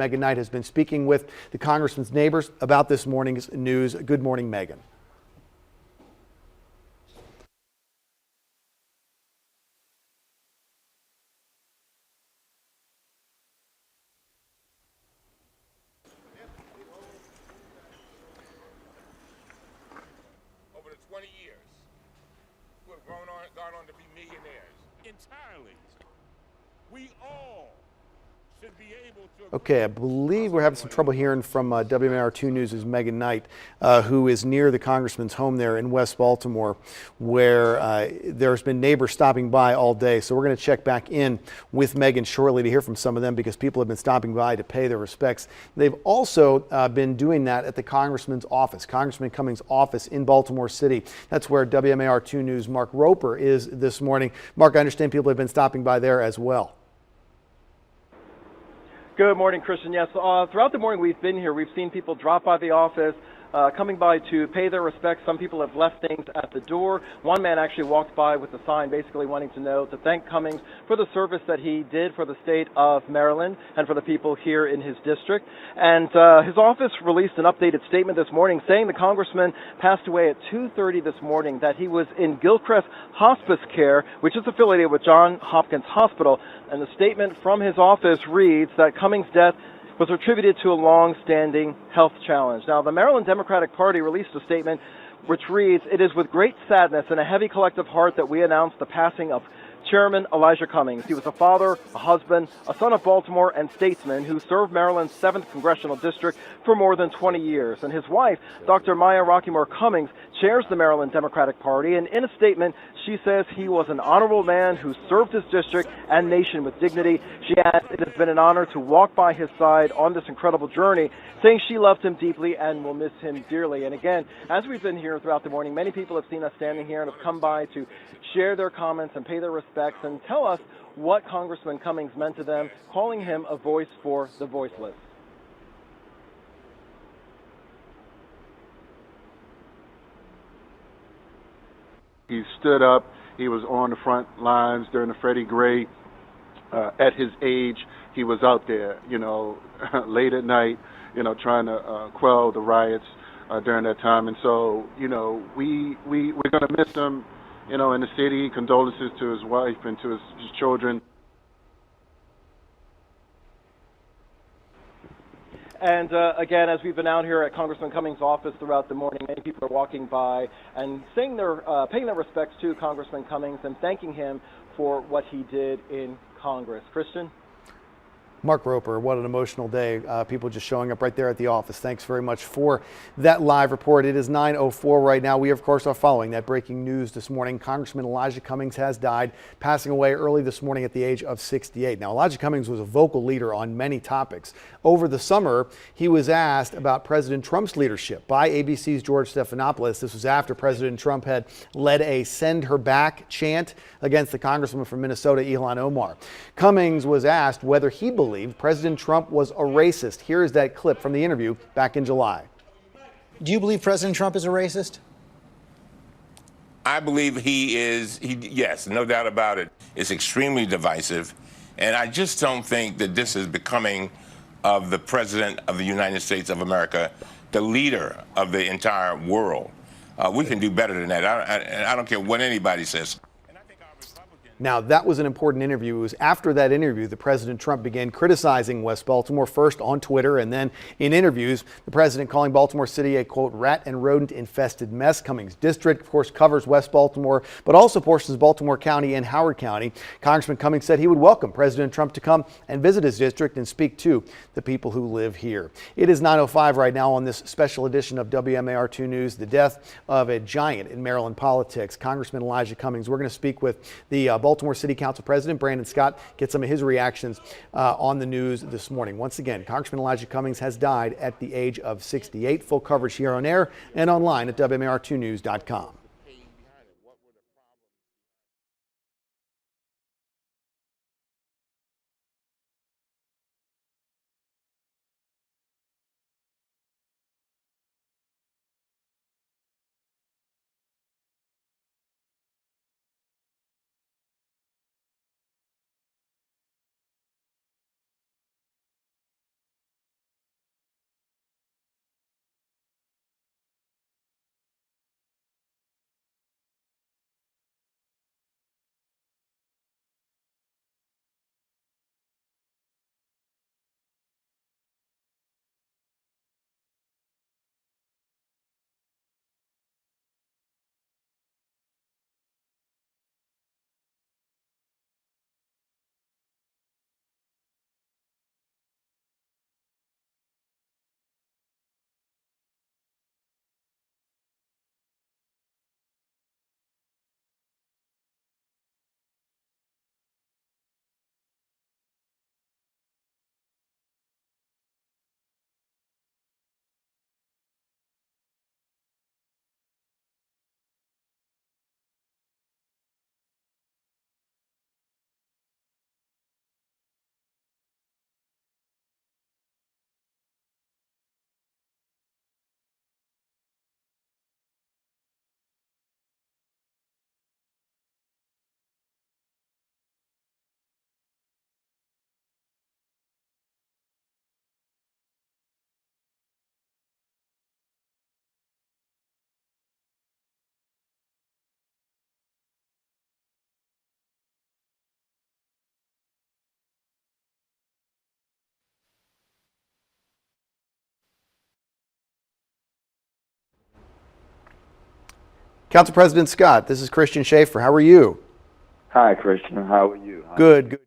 Megan Knight has been speaking with the congressman's neighbors about this morning's news. Good morning, Megan. Over the 20 years, who have gone on to be millionaires entirely. We all should be able to. Okay, I believe we're having some trouble hearing from WMAR-2 News' Megan Knight, who is near the congressman's home there in West Baltimore, where there's been neighbors stopping by all day. So we're going to check back in with Megan shortly to hear from some of them, because people have been stopping by to pay their respects. They've also been doing that at the congressman's office, Congressman Cummings' office in Baltimore City. That's where WMAR-2 News' Mark Roper is this morning. Mark, I understand people have been stopping by there as well. Good morning, Christian. Yes, throughout the morning we've been here. We've seen people drop by the office, coming by to pay their respects. Some people have left things at the door. One man actually walked by with a sign basically wanting to know to thank Cummings for the service that he did for the state of Maryland and for the people here in his district. And his office released an updated statement this morning saying the congressman passed away at 2:30 this morning, that he was in Gilchrist Hospice Care, which is affiliated with Johns Hopkins Hospital. And the statement from his office reads that Cummings' death was attributed to a long-standing health challenge. Now, the Maryland Democratic Party released a statement which reads, "It is with great sadness and a heavy collective heart that we announce the passing of Chairman Elijah Cummings. He was a father, a husband, a son of Baltimore, and statesman who served Maryland's 7th Congressional District for more than 20 years. And his wife, Dr. Maya Rockeymoore Cummings, chairs the Maryland Democratic Party. And in a statement, she says he was an honorable man who served his district and nation with dignity. She adds, it has been an honor to walk by his side on this incredible journey, saying she loved him deeply and will miss him dearly." And again, as we've been here throughout the morning, many people have seen us standing here and have come by to share their comments and pay their respects and tell us what Congressman Cummings meant to them, calling him a voice for the voiceless. He stood up. He was on the front lines during the Freddie Gray. At his age, he was out there, late at night, trying to quell the riots during that time. And so, we're going to miss him, in the city. Condolences to his wife and to his children. And again, as we've been out here at Congressman Cummings' office throughout the morning, many people are walking by and saying paying their respects to Congressman Cummings and thanking him for what he did in Congress. Christian? Mark Roper, what an emotional day. People just showing up right there at the office. Thanks very much for that live report. It is 9:04 right now. We, of course, are following that breaking news this morning. Congressman Elijah Cummings has died, passing away early this morning at the age of 68. Now, Elijah Cummings was a vocal leader on many topics. Over the summer, he was asked about President Trump's leadership by ABC's George Stephanopoulos. This was after President Trump had led a "send her back" chant against the congresswoman from Minnesota, Ilhan Omar. Cummings was asked whether he believed President Trump was a racist. Here is that clip from the interview back in July. Do you believe President Trump is a racist? I believe he is, yes, no doubt about it. It's extremely divisive. And I just don't think that this is becoming of the President of the United States of America, the leader of the entire world. We can do better than that. I don't care what anybody says. Now, that was an important interview. It was after that interview that President Trump began criticizing West Baltimore, first on Twitter and then in interviews. The president calling Baltimore City a, quote, rat and rodent infested mess. Cummings' district, of course, covers West Baltimore, but also portions of Baltimore County and Howard County. Congressman Cummings said he would welcome President Trump to come and visit his district and speak to the people who live here. It is 9:05 right now on this special edition of WMAR-2 News, the death of a giant in Maryland politics, Congressman Elijah Cummings. We're going to speak with the Baltimore City Council President Brandon Scott, get some of his reactions on the news this morning. Once again, Congressman Elijah Cummings has died at the age of 68. Full coverage here on air and online at WMAR2news.com. Council President Scott, this is Christian Schaefer. How are you? Hi, Christian. How are you? Good, good.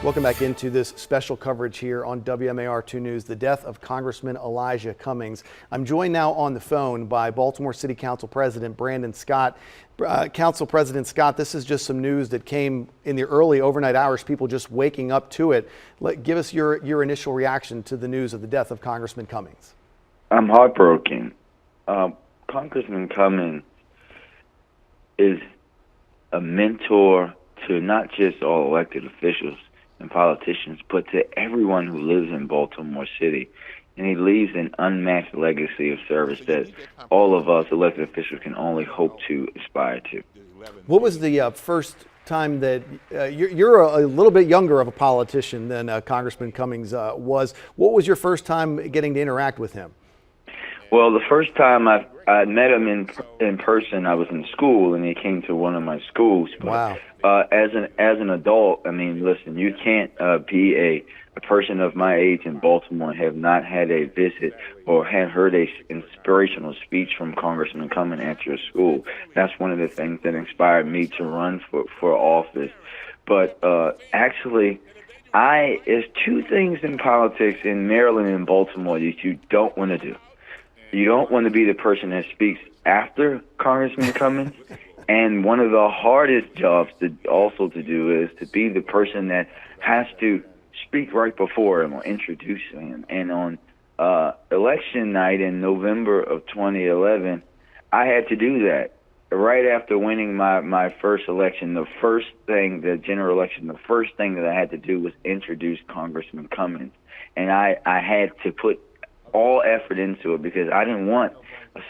Welcome back into this special coverage here on WMAR-2 News, the death of Congressman Elijah Cummings. I'm joined now on the phone by Baltimore City Council President Brandon Scott. Council President Scott, this is just some news that came in the early overnight hours, people just waking up to it. Give us your initial reaction to the news of the death of Congressman Cummings. I'm heartbroken. Congressman Cummings is a mentor to not just all elected officials and politicians, but to everyone who lives in Baltimore City. And he leaves an unmatched legacy of service that all of us elected officials can only hope to aspire to. What was the first time that you're a little bit younger of a politician than Congressman Cummings was? What was your first time getting to interact with him? Well, the first time I met him in person, I was in school, and he came to one of my schools. But, wow. As an adult, I mean, listen, you can't be a person of my age in Baltimore and have not had a visit or had heard a inspirational speech from Congressman Cummings at your school. That's one of the things that inspired me to run for office. But actually, there's two things in politics in Maryland and Baltimore that you don't want to do. You don't want to be the person that speaks after Congressman Cummings, and one of the hardest jobs to do is to be the person that has to speak right before him or introduce him. And on election night in November of 2011, I had to do that. Right after winning my first election, the first thing that I had to do was introduce Congressman Cummings. And I had to put all effort into it because I didn't want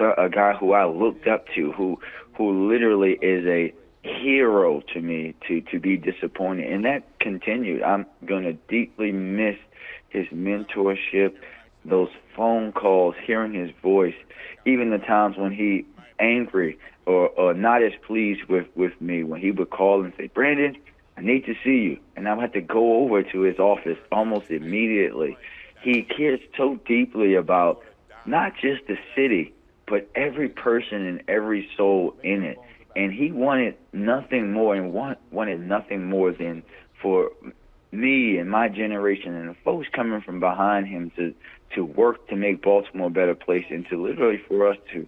a guy who I looked up to, who literally is a hero to me, to be disappointed. And that continued. I'm going to deeply miss his mentorship, those phone calls, hearing his voice, even the times when he angry or not as pleased with me, when he would call and say, "Brandon, I need to see you." And I would have to go over to his office almost immediately. He cares so deeply about not just the city, but every person and every soul in it. And he wanted nothing more wanted nothing more than for me and my generation and the folks coming from behind him to work to make Baltimore a better place, and to literally for us to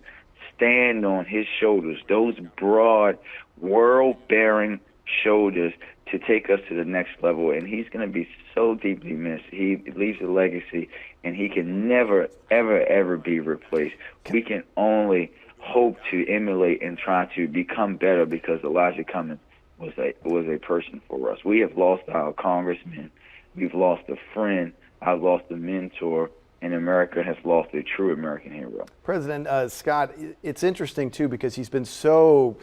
stand on his shoulders, those broad, world-bearing shoulders, to take us to the next level. And he's going to be so deeply missed. He leaves a legacy, and he can never, ever, ever be replaced. We can only hope to emulate and try to become better, because Elijah Cummings was a person for us. We have lost our congressman. We've lost a friend. I've lost a mentor. And America has lost a true American hero. President Scott, it's interesting, too, because he's been so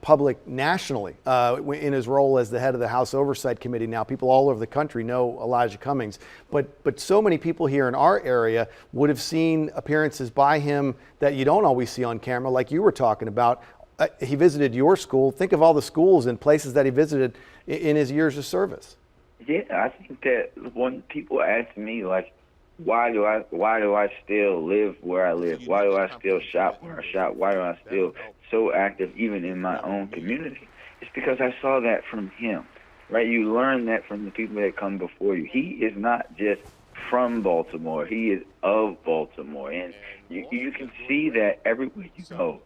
public nationally in his role as the head of the House Oversight Committee. Now, people all over the country know Elijah Cummings, but so many people here in our area would have seen appearances by him that you don't always see on camera, like you were talking about. He visited your school. Think of all the schools and places that he visited in his years of service. Yeah, I think that when people ask me, like, why do I still live where I live? Why do I still shop where I shop? Why do I still so active even in my own community? It's because I saw that from him, right? You learn that from the people that come before you. He is not just from Baltimore. He is of Baltimore. And you can see that everywhere you go,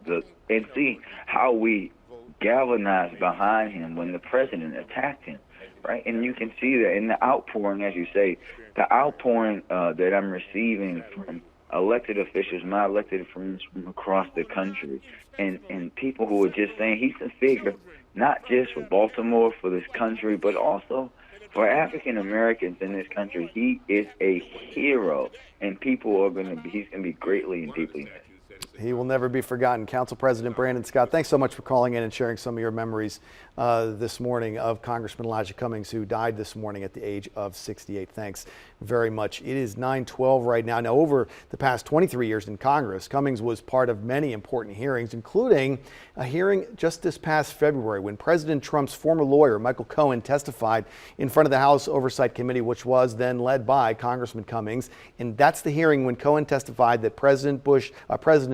and see how we galvanized behind him when the president attacked him. Right, and you can see that in the outpouring, as you say, the outpouring that I'm receiving from elected officials, my elected friends from across the country, and people who are just saying he's a figure, not just for Baltimore, for this country, but also for African Americans in this country. He is a hero, and he's going to be greatly and deeply missed. He will never be forgotten. Council President Brandon Scott, thanks so much for calling in and sharing some of your memories this morning of Congressman Elijah Cummings, who died this morning at the age of 68. Thanks very much. It is 9:12 right now. Now, over the past 23 years in Congress, Cummings was part of many important hearings, including a hearing just this past February when President Trump's former lawyer, Michael Cohen, testified in front of the House Oversight Committee, which was then led by Congressman Cummings. And that's the hearing when Cohen testified that President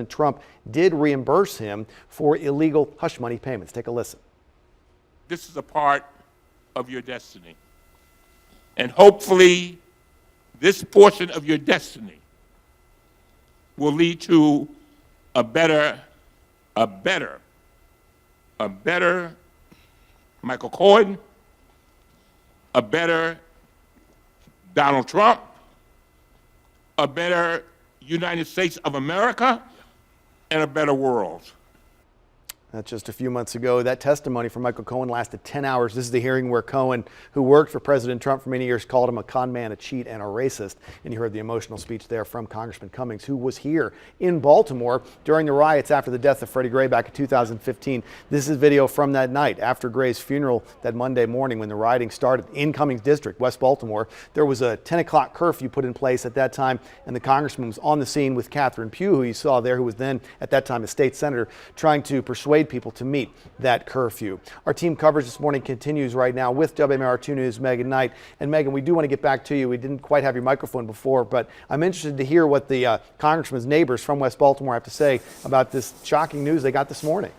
Trump did reimburse him for illegal hush money payments. Take a listen. This is a part of your destiny. And hopefully, this portion of your destiny will lead to a better Michael Cohen, a better Donald Trump, a better United States of America, and a better world. That's just a few months ago. That testimony from Michael Cohen lasted 10 hours. This is the hearing where Cohen, who worked for President Trump for many years, called him a con man, a cheat, and a racist. And you heard the emotional speech there from Congressman Cummings, who was here in Baltimore during the riots after the death of Freddie Gray back in 2015. This is video from that night after Gray's funeral that Monday morning when the rioting started in Cummings District, West Baltimore. There was a 10 o'clock curfew put in place at that time, and the congressman was on the scene with Catherine Pugh, who you saw there, who was then at that time a state senator, trying to persuade people to meet that curfew. Our team coverage this morning continues right now with WMAR-2 News' Megan Knight. And Megan, we do want to get back to you. We didn't quite have your microphone before, but I'm interested to hear what the congressman's neighbors from West Baltimore have to say about this shocking news they got this morning.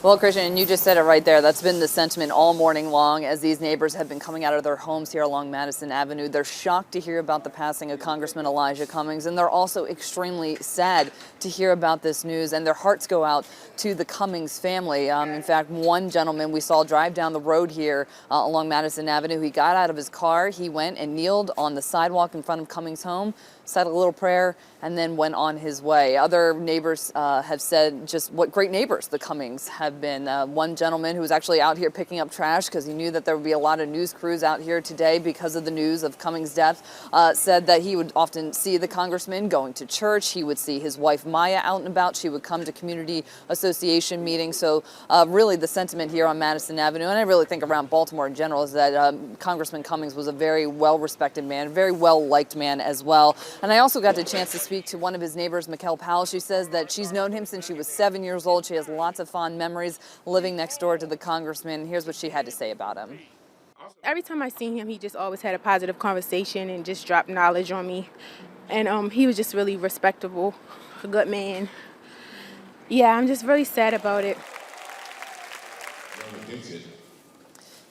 Well, Christian, you just said it right there. That's been the sentiment all morning long as these neighbors have been coming out of their homes here along Madison Avenue. They're shocked to hear about the passing of Congressman Elijah Cummings, and they're also extremely sad to hear about this news, and their hearts go out to the Cummings family. In fact, one gentleman we saw drive down the road here along Madison Avenue, he got out of his car, he went and kneeled on the sidewalk in front of Cummings' home, said a little prayer, and then went on his way. Other neighbors have said just what great neighbors the Cummings have been. One gentleman who was actually out here picking up trash because he knew that there would be a lot of news crews out here today because of the news of Cummings' death, said that he would often see the congressman going to church. He would see his wife Maya out and about. She would come to community association meetings. So really the sentiment here on Madison Avenue, and I really think around Baltimore in general, is that Congressman Cummings was a very well-respected man, very well-liked man as well. And I also got the chance to speak to one of his neighbors, Mikkel Powell. She says that she's known him since she was 7 years old. She has lots of fond memories living next door to the congressman. Here's what she had to say about him. Every time I seen him, he just always had a positive conversation and just dropped knowledge on me. And he was just really respectable, a good man. Yeah, I'm just really sad about it.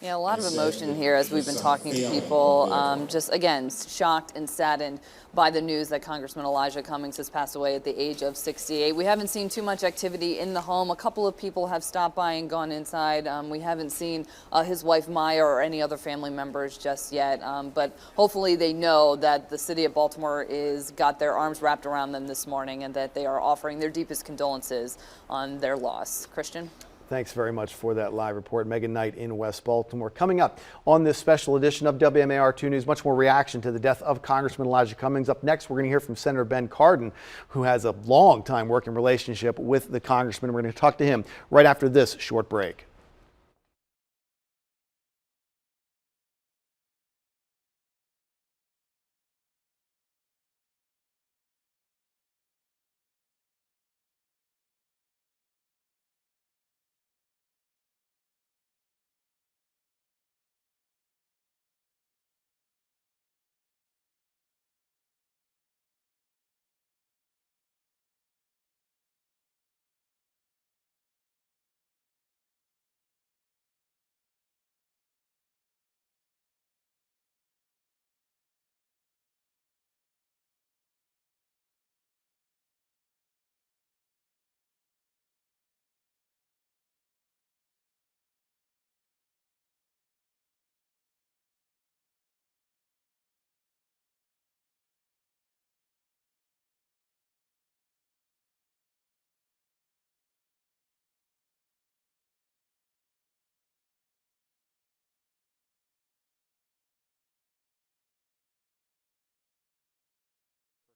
Yeah, a lot of emotion here as we've been talking to people. Just, again, shocked and saddened by the news that Congressman Elijah Cummings has passed away at the age of 68. We haven't seen too much activity in the home. A couple of people have stopped by and gone inside. We haven't seen his wife Maya or any other family members just yet. But hopefully they know that the city of Baltimore is got their arms wrapped around them this morning and that they are offering their deepest condolences on their loss. Christian? Thanks very much for that live report. Megan Knight in West Baltimore. Coming up on this special edition of WMAR-2 News, much more reaction to the death of Congressman Elijah Cummings. Up next, we're going to hear from Senator Ben Cardin, who has a long time working relationship with the congressman. We're going to talk to him right after this short break.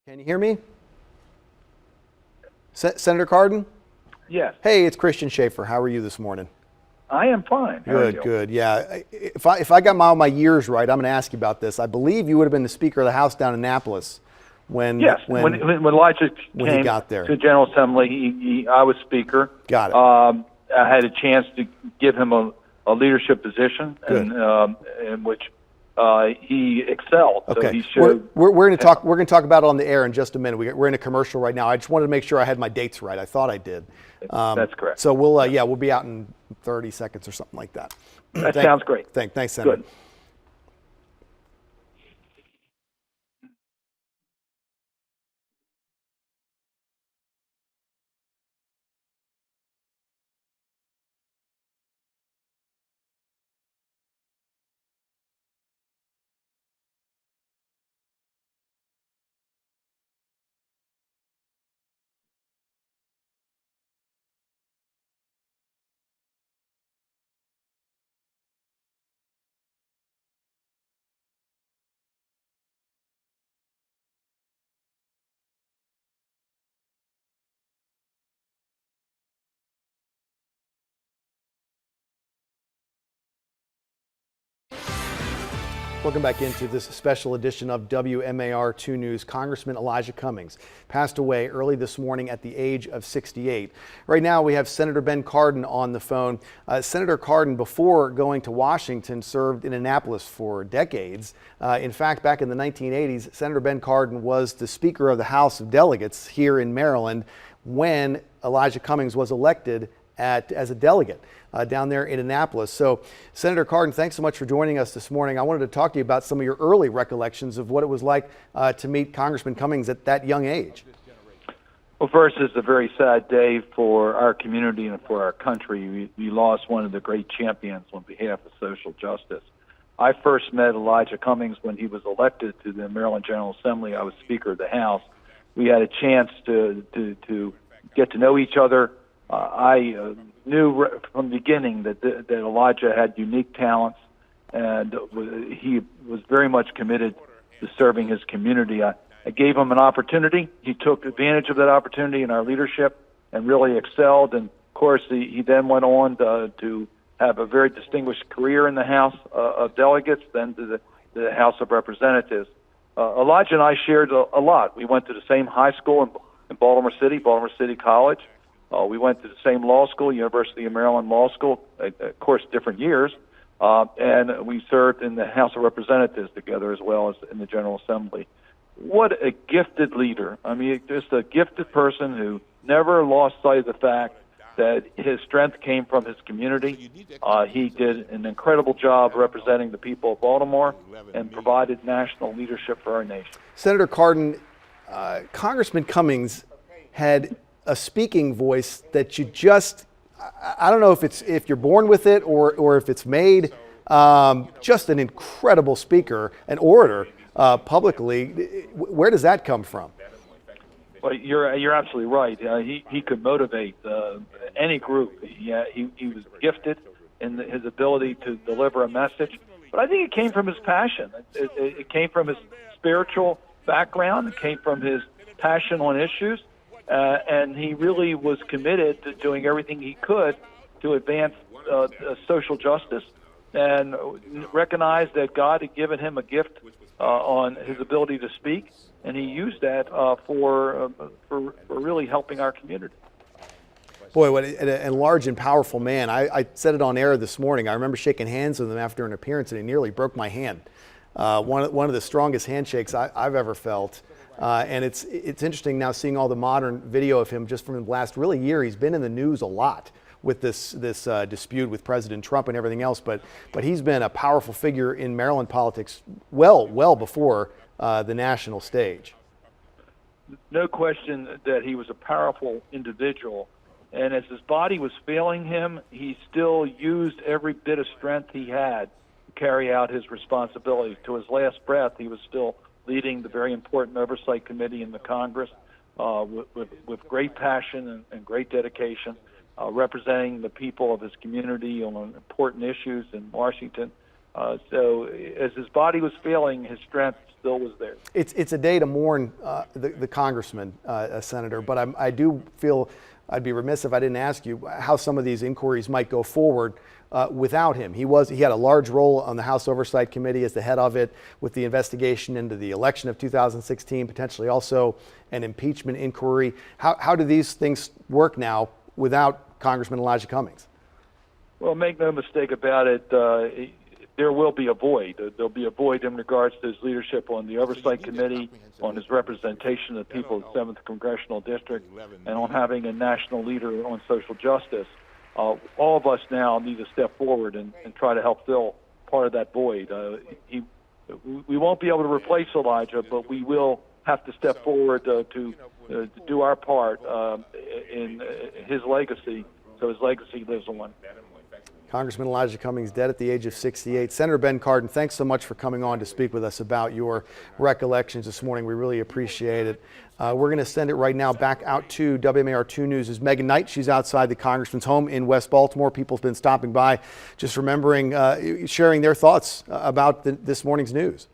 Can you hear me? Senator Cardin? Yes. Hey, it's Christian Schaefer. How are you this morning? I am fine. How are Good, you? good. Yeah. If I got my years right, I'm going to ask you about this. I believe you would have been the Speaker of the House down in Annapolis when Yes. When Elijah when he came got there. to General Assembly, I was Speaker. Got it. I had a chance to give him a leadership position, Good. and in which he excelled. Okay. So he showed. We're going to talk. We're going to talk about it on the air in just a minute. We're in a commercial right now. I just wanted to make sure I had my dates right. I thought I did. That's correct. So we'll be out in 30 seconds or something like that. That sounds great. Thanks, Senator. Good. Welcome back into this special edition of WMAR-2 News. Congressman Elijah Cummings passed away early this morning at the age of 68. Right now we have Senator Ben Cardin on the phone. Senator Cardin, before going to Washington, served in Annapolis for decades. In fact, back in the 1980s, Senator Ben Cardin was the Speaker of the House of Delegates here in Maryland when Elijah Cummings was elected as a delegate down there in Annapolis. So, Senator Cardin, thanks so much for joining us this morning. I wanted to talk to you about some of your early recollections of what it was like to meet Congressman Cummings at that young age. Well, first, it's a very sad day for our community and for our country. We lost one of the great champions on behalf of social justice. I first met Elijah Cummings when he was elected to the Maryland General Assembly. I was Speaker of the House. We had a chance to get to know each other. I knew from the beginning that Elijah had unique talents, and he was very much committed to serving his community. I gave him an opportunity. He took advantage of that opportunity in our leadership and really excelled. And of course, he then went on to have a very distinguished career in the House of Delegates, then to the House of Representatives. Elijah and I shared a lot. We went to the same high school in Baltimore City College. We went to the same law school, University of Maryland Law School, of course, different years, and we served in the House of Representatives together as well as in the General Assembly. What a gifted leader. I mean, just a gifted person who never lost sight of the fact that his strength came from his community. He did an incredible job representing the people of Baltimore and provided national leadership for our nation. Senator Cardin, Congressman Cummings had a speaking voice that you just, I don't know if you're born with it or if it's made. Just an incredible speaker, an orator publicly. Where does that come from? Well, you're absolutely right. He could motivate any group. He was gifted in his ability to deliver a message. But I think it came from his passion. It came from his spiritual background. It came from his passion on issues. And he really was committed to doing everything he could to advance social justice, and recognized that God had given him a gift on his ability to speak, and he used that for really helping our community. Boy, what a large and powerful man. I said it on air this morning. I remember shaking hands with him after an appearance, and he nearly broke my hand. One of the strongest handshakes I've ever felt. And it's interesting now seeing all the modern video of him just from the last really year. He's been in the news a lot with this dispute with President Trump and everything else. But he's been a powerful figure in Maryland politics well before the national stage. No question that he was a powerful individual. And as his body was failing him, he still used every bit of strength he had to carry out his responsibilities. To his last breath, he was still leading the very important Oversight Committee in the Congress with great passion and great dedication, representing the people of his community on important issues in Washington. So as his body was failing, his strength still was there. It's a day to mourn the congressman, Senator, but I do feel I'd be remiss if I didn't ask you how some of these inquiries might go forward without him. He had a large role on the House Oversight Committee as the head of it with the investigation into the election of 2016, potentially also an impeachment inquiry. How do these things work now without Congressman Elijah Cummings? Well, make no mistake about it, there will be a void. There'll be a void in regards to his leadership on the Oversight Committee, on his representation of the people of the 7th Congressional District, and on having a national leader on social justice. All of us now need to step forward and try to help fill part of that void. We won't be able to replace Elijah, but we will have to step forward to do our part in his legacy, so his legacy lives on. Congressman Elijah Cummings dead at the age of 68. Senator Ben Cardin, thanks so much for coming on to speak with us about your recollections this morning. We really appreciate it. We're going to send it right now back out to WMAR-2 News' Megan Knight. She's outside the congressman's home in West Baltimore. People have been stopping by, just remembering, sharing their thoughts about this morning's news.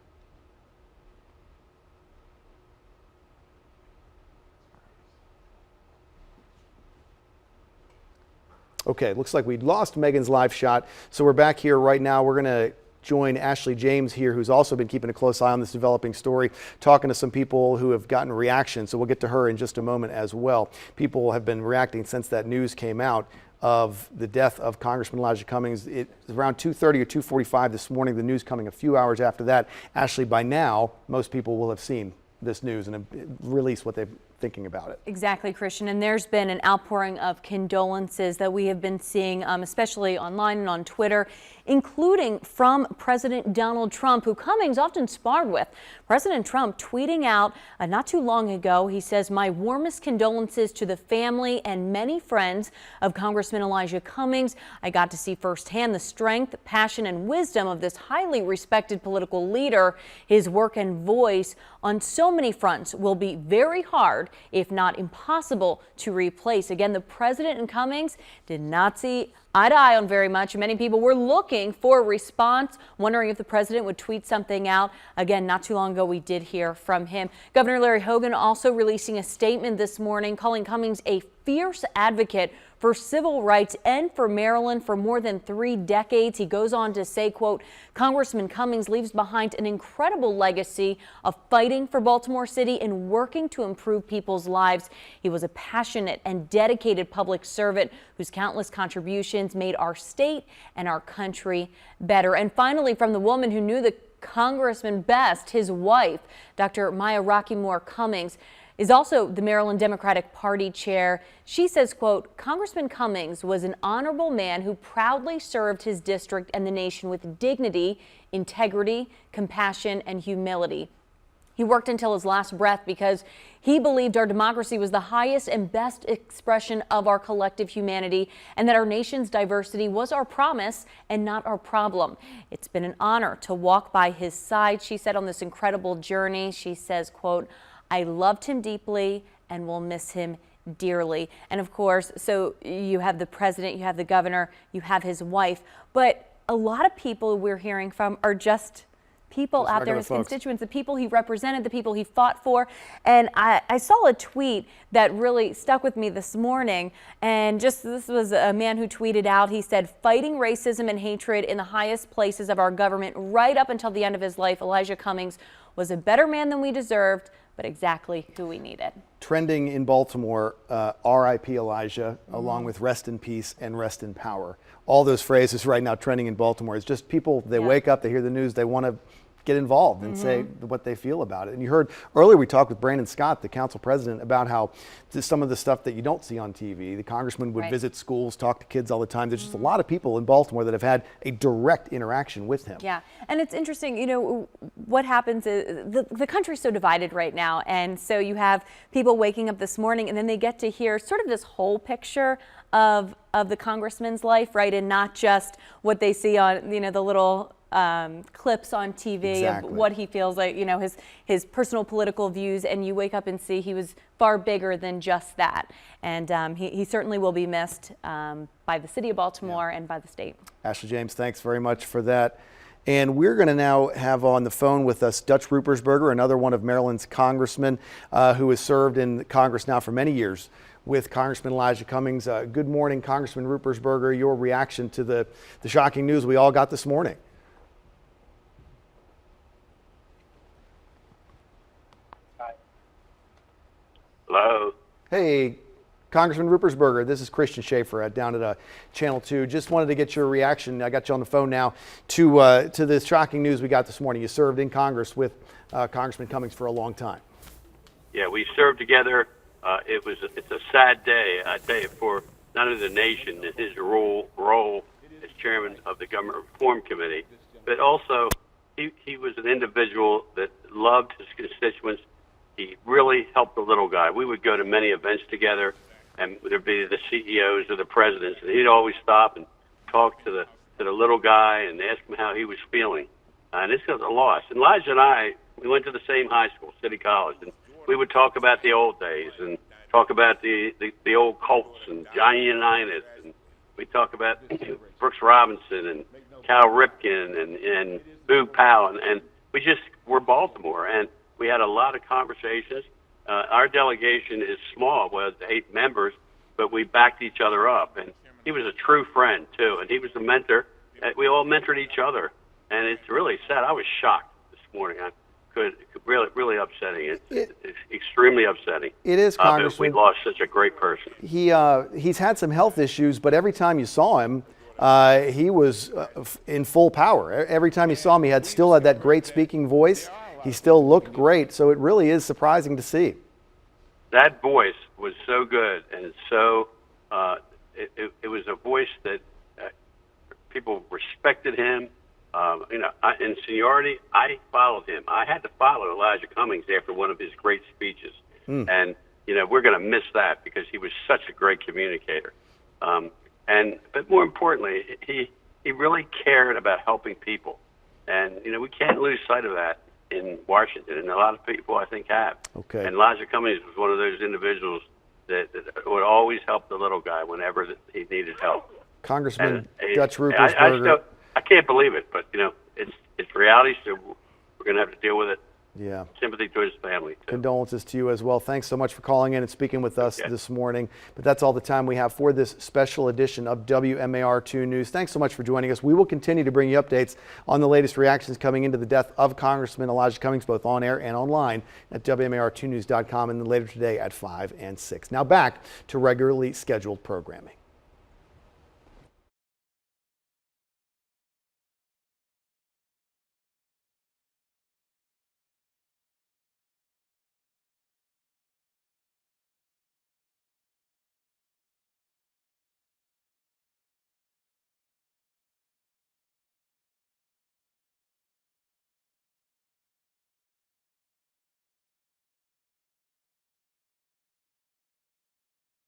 Okay, looks like we lost Megan's live shot, so we're back here right now. We're going to join Ashley James here, who's also been keeping a close eye on this developing story, talking to some people who have gotten reactions, so we'll get to her in just a moment as well. People have been reacting since that news came out of the death of Congressman Elijah Cummings. It's around 2:30 or 2:45 this morning, the news coming a few hours after that. Ashley, by now, most people will have seen this news and have released what they're thinking about it. Exactly, Christian. And there's been an outpouring of condolences that we have been seeing, especially online and on Twitter, including from President Donald Trump, who Cummings often sparred with. President Trump tweeting out not too long ago, he says, "My warmest condolences to the family and many friends of Congressman Elijah Cummings. I got to see firsthand the strength, passion, and wisdom of this highly respected political leader. His work and voice on so many fronts will be very hard, if not impossible, to replace." Again, the president and Cummings did not see eye to eye on very much. Many people were looking for a response, wondering if the president would tweet something out. Again, not too long ago, we did hear from him. Governor Larry Hogan also releasing a statement this morning, calling Cummings a fierce advocate for civil rights and for Maryland for more than 3 decades. He goes on to say, quote, "Congressman Cummings leaves behind an incredible legacy of fighting for Baltimore City and working to improve people's lives. He was a passionate and dedicated public servant whose countless contributions made our state and our country better." And finally, from the woman who knew the congressman best, his wife, Dr. Maya Rockeymoore Cummings, is also the Maryland Democratic Party chair. She says, quote, "Congressman Cummings was an honorable man who proudly served his district and the nation with dignity, integrity, compassion, and humility. He worked until his last breath because he believed our democracy was the highest and best expression of our collective humanity and that our nation's diversity was our promise and not our problem. It's been an honor to walk by his side," she said, "on this incredible journey." She says, quote, "I loved him deeply and will miss him dearly." And of course, so you have the president, you have the governor, you have his wife, but a lot of people we're hearing from are just people out there, his constituents, the people he represented, the people he fought for. And I saw a tweet that really stuck with me this morning. And this was a man who tweeted out, he said, "Fighting racism and hatred in the highest places of our government right up until the end of his life, Elijah Cummings was a better man than we deserved, but exactly who we needed." Trending in Baltimore, R.I.P. Elijah, along with rest in peace and rest in power. All those phrases right now trending in Baltimore. It's just people, they wake up, they hear the news, they want to get involved and say what they feel about it. And you heard earlier, we talked with Brandon Scott, the council president, about how some of the stuff that you don't see on TV. The congressman would visit schools, talk to kids all the time. There's just a lot of people in Baltimore that have had a direct interaction with him. Yeah, and it's interesting, you know, what happens is the country's so divided right now. And so you have people waking up this morning and then they get to hear sort of this whole picture of the congressman's life, right? And not just what they see on, you know, the little clips on TV of what he feels like, you know, his personal political views, and you wake up and see he was far bigger than just that. And he certainly will be missed by the city of Baltimore and by the state. Ashley James, thanks very much for that. And we're going to now have on the phone with us Dutch Ruppersberger, another one of Maryland's congressmen who has served in Congress now for many years with Congressman Elijah Cummings. Good morning, Congressman Ruppersberger. Your reaction to the shocking news we all got this morning. Hello. Hey, Congressman Ruppersberger, this is Christian Schaefer down at Channel 2. Just wanted to get your reaction. I got you on the phone now to this shocking news we got this morning. You served in Congress with Congressman Cummings for a long time. Yeah, we served together. It's a sad day, I tell you, for not only the nation and his role as chairman of the Government Reform Committee, but also he was an individual that loved his constituents. He really helped the little guy. We would go to many events together, and there'd be the CEOs or the presidents, and he'd always stop and talk to the little guy and ask him how he was feeling. And this was a loss. And Elijah and I, we went to the same high school, City College, and we would talk about the old days and talk about the old Colts and Johnny Unitas, and we'd talk about Brooks Robinson and Cal Ripken and Boog Powell, and we just were Baltimore, and we had a lot of conversations. Our delegation is small, with 8 members, but we backed each other up. And he was a true friend, too, and he was a mentor. We all mentored each other, and it's really sad. I was shocked this morning. Really upsetting. It's extremely upsetting. It is, Congressman. We lost such a great person. He's had some health issues, but every time you saw him, he was in full power. Every time you saw him, he still had that great speaking voice. He still looked great, so it really is surprising to see. That voice was so good, and so it was a voice that people respected him. In seniority, I followed him. I had to follow Elijah Cummings after one of his great speeches, and we're going to miss that because he was such a great communicator. But more importantly, he really cared about helping people, and we can't lose sight of that in Washington, and a lot of people, I think, have. Okay. And Elijah Cummings was one of those individuals that would always help the little guy whenever he needed help. Congressman Dutch Ruppersberger. I can't believe it, but it's reality, so we're going to have to deal with it. Yeah. Sympathy to his family, too. Condolences to you as well. Thanks so much for calling in and speaking with us this morning. But that's all the time we have for this special edition of WMAR-2 News. Thanks so much for joining us. We will continue to bring you updates on the latest reactions coming into the death of Congressman Elijah Cummings, both on air and online at WMAR2news.com, and then later today at 5 and 6. Now back to regularly scheduled programming.